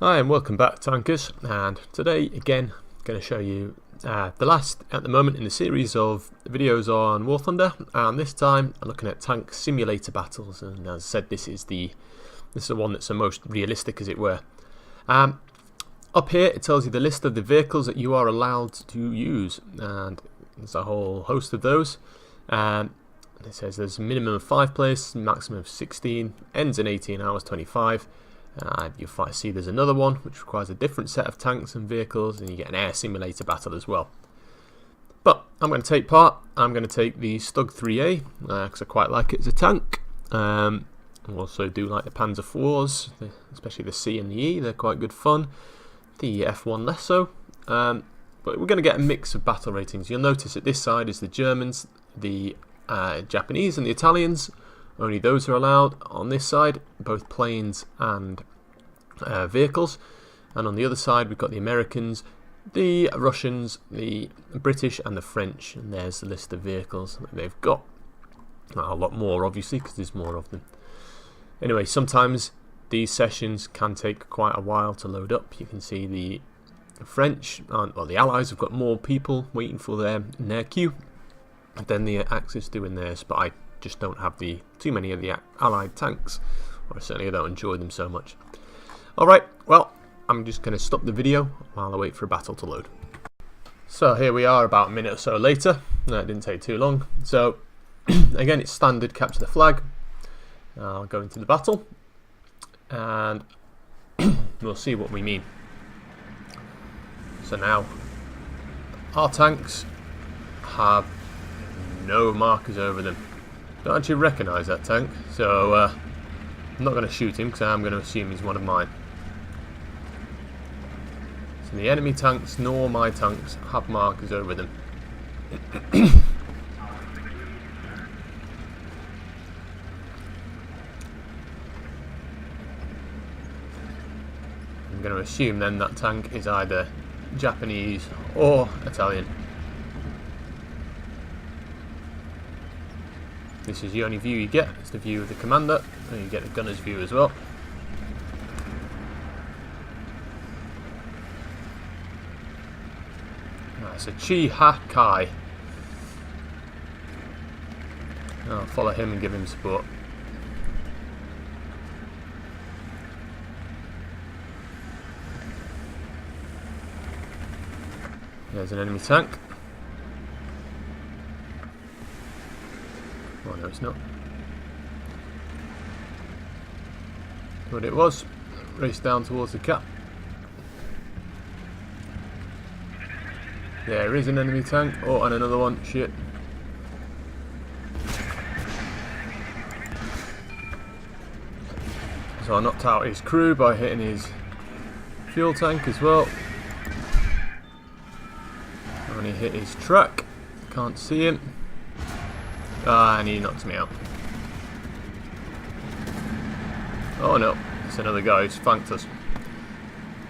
Hi and welcome back, tankers, and today again going to show you the last at the moment in the series of videos on War Thunder, and this time I'm looking at tank simulator battles, and as I said, this is the one that's the most realistic, as it were. Up here it tells you the list of the vehicles that you are allowed to use, and there's a whole host of those. It says there's a minimum of 5 players, maximum of 16, ends in 18 hours 25. You'll see there's another one which requires a different set of tanks and vehicles, and you get an air simulator battle as well. But I'm going to take part. I'm going to take the Stug 3A because I quite like it as a tank. I also do like the Panzer IVs, especially the C and the E. They're quite good fun. The F1 less so. But we're going to get a mix of battle ratings. You'll notice that this side is the Germans, the Japanese and the Italians. Only those are allowed on this side, both planes and vehicles. And on the other side we've got the Americans, the Russians, the British and the French. And there's the list of vehicles that they've got. A lot more obviously because there's more of them. Anyway, sometimes these sessions can take quite a while to load up. You can see the French, well, the Allies have got more people waiting for in their queue than the Axis do in theirs, but I just don't have too many of the Allied tanks, or certainly I don't enjoy them so much. Alright, well, I'm just going to stop the video while I wait for a battle to load. So here we are about a minute or so later. No, it didn't take too long. So again, it's standard capture the flag. I'll go into the battle and we'll see what we mean. So now our tanks have no markers over them. Don't actually recognise that tank, so I'm not going to shoot him because I'm going to assume he's one of mine. So the enemy tanks nor my tanks have markers over them. I'm going to assume then that tank is either Japanese or Italian. This is the only view you get, it's the view of the commander, and you get the gunner's view as well. It's a Chi Ha Kai. I'll follow him and give him support. There's an enemy tank. Oh no, it's not. But it was. Race down towards the cap. There is an enemy tank. Oh, and another one. Shit. So I knocked out his crew by hitting his fuel tank as well. I only hit his truck. Can't see him. And he knocks me out. Oh no, it's another guy who's flanked us.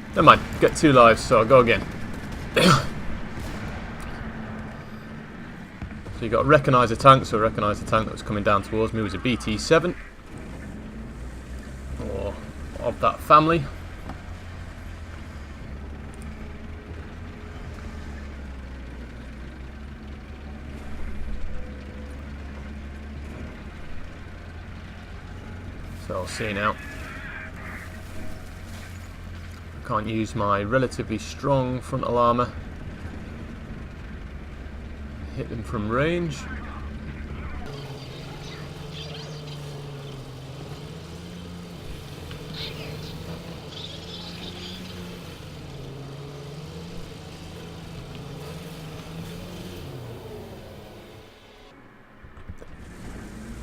Never mind, get 2 lives, so I'll go again. So you got to recognise a tank, so I recognised the tank that was coming down towards me was a BT-7. Or of that family. So I'll see now. I can't use my relatively strong frontal armour. Hit them from range.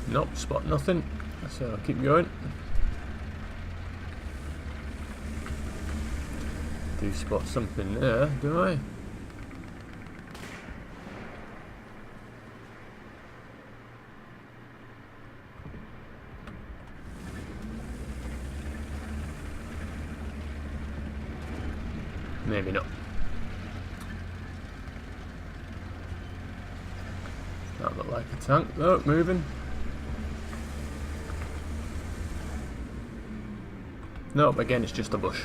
Nope, spot nothing. So I'll keep going. Do spot something there, do I? Maybe not. That looked like a tank. Look, moving. Nope, again it's just a bush.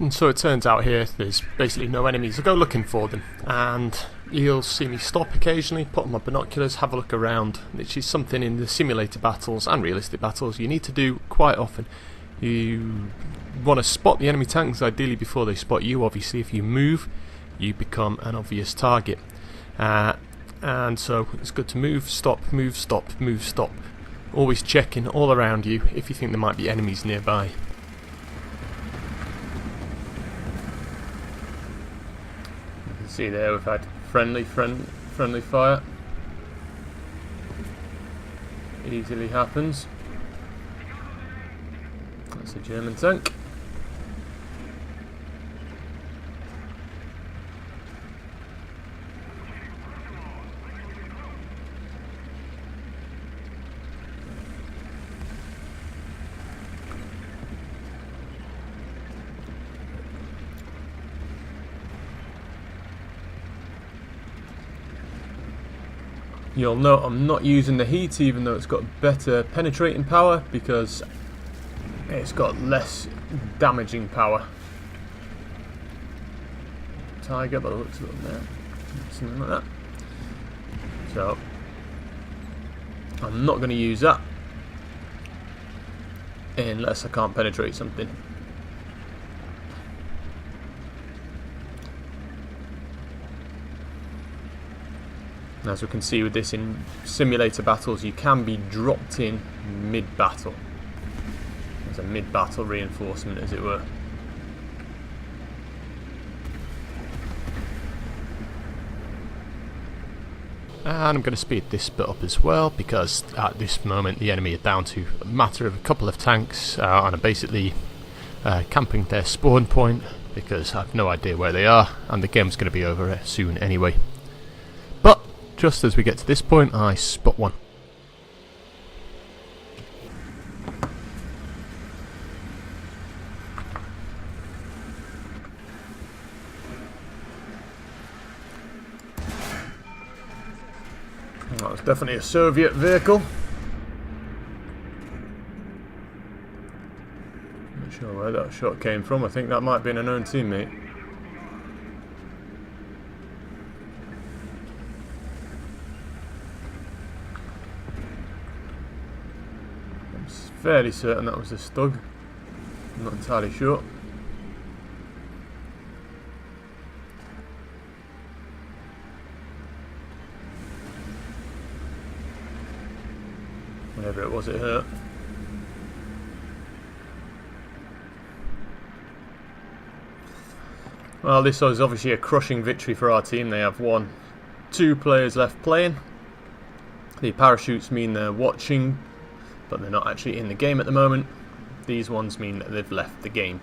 And so it turns out here there's basically no enemies. I go looking for them, and you'll see me stop occasionally, put on my binoculars, have a look around, which is something in the simulator battles and realistic battles you need to do quite often. You want to spot the enemy tanks ideally before they spot you. Obviously if you move, you become an obvious target. And so it's good to move, stop, move, stop, move, stop. Always checking all around you if you think there might be enemies nearby. You can see there we've had friendly fire. Easily happens. That's a German tank. You'll note I'm not using the heat, even though it's got better penetrating power, because it's got less damaging power. Tiger, by the looks of them there. Something like that. So, I'm not going to use that unless I can't penetrate something. As we can see with this in simulator battles, you can be dropped in mid-battle. There's a mid-battle reinforcement, as it were. And I'm going to speed this bit up as well, because at this moment the enemy are down to a matter of a couple of tanks and are basically camping their spawn point, because I have no idea where they are, and the game's going to be over soon anyway. But just as we get to this point, I spot one. That was definitely a Soviet vehicle. Not sure where that shot came from. I think that might have been an own teammate. I'm fairly certain that was a Stug. I'm not entirely sure. Whatever it was, it hurt. Well, this was obviously a crushing victory for our team. They have two players left playing. The parachutes mean they're watching, but they're not actually in the game at the moment. These ones mean that they've left the game.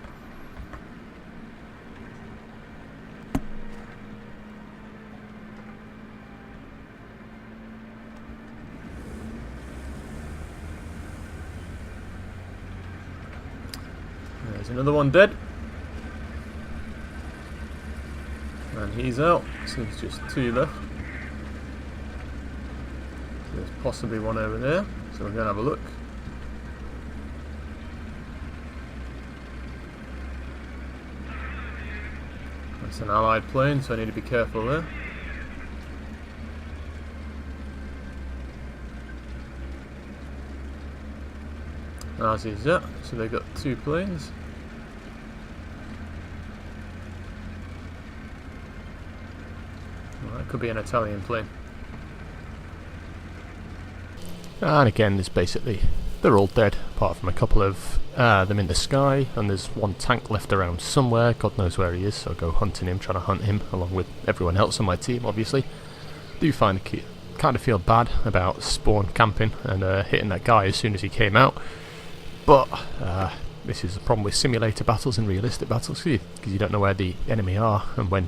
There's another one dead. And he's out, so there's just two left. There's possibly one over there, so we're going to have a look. That's an allied plane, so I need to be careful there. As is that, so they've got two planes. Well, that could be an Italian plane. And again, there's basically, they're all dead, apart from a couple of them in the sky, and there's one tank left around somewhere. God knows where he is, so I'll go hunting him, trying to hunt him, along with everyone else on my team, obviously. Do find kind of feel bad about spawn camping and hitting that guy as soon as he came out. But this is the problem with simulator battles and realistic battles, because you don't know where the enemy are, and when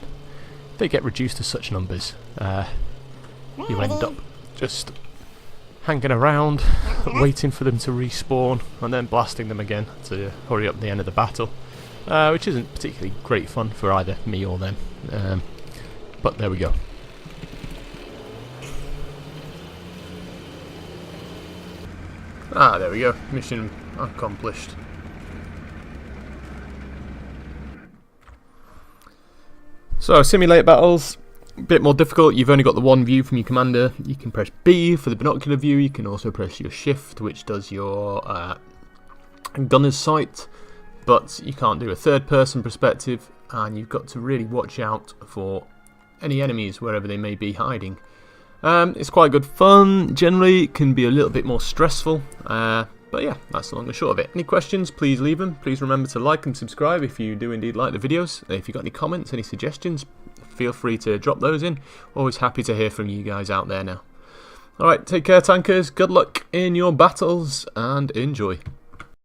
they get reduced to such numbers, you end up just hanging around, waiting for them to respawn, and then blasting them again to hurry up the end of the battle, which isn't particularly great fun for either me or them. But there we go. Ah, there we go. Mission accomplished. So simulate battles, a bit more difficult. You've only got the one view from your commander. You can press B for the binocular view. You can also press your shift, which does your gunner's sight, but you can't do a third person perspective, and you've got to really watch out for any enemies wherever they may be hiding. It's quite good fun. Generally it can be a little bit more stressful, but yeah, that's the long and short of it. Any questions, please leave them. Please remember to like and subscribe if you do indeed like the videos. If you've got any comments, any suggestions, feel free to drop those in. Always happy to hear from you guys out there now. Alright, take care tankers, good luck in your battles and enjoy.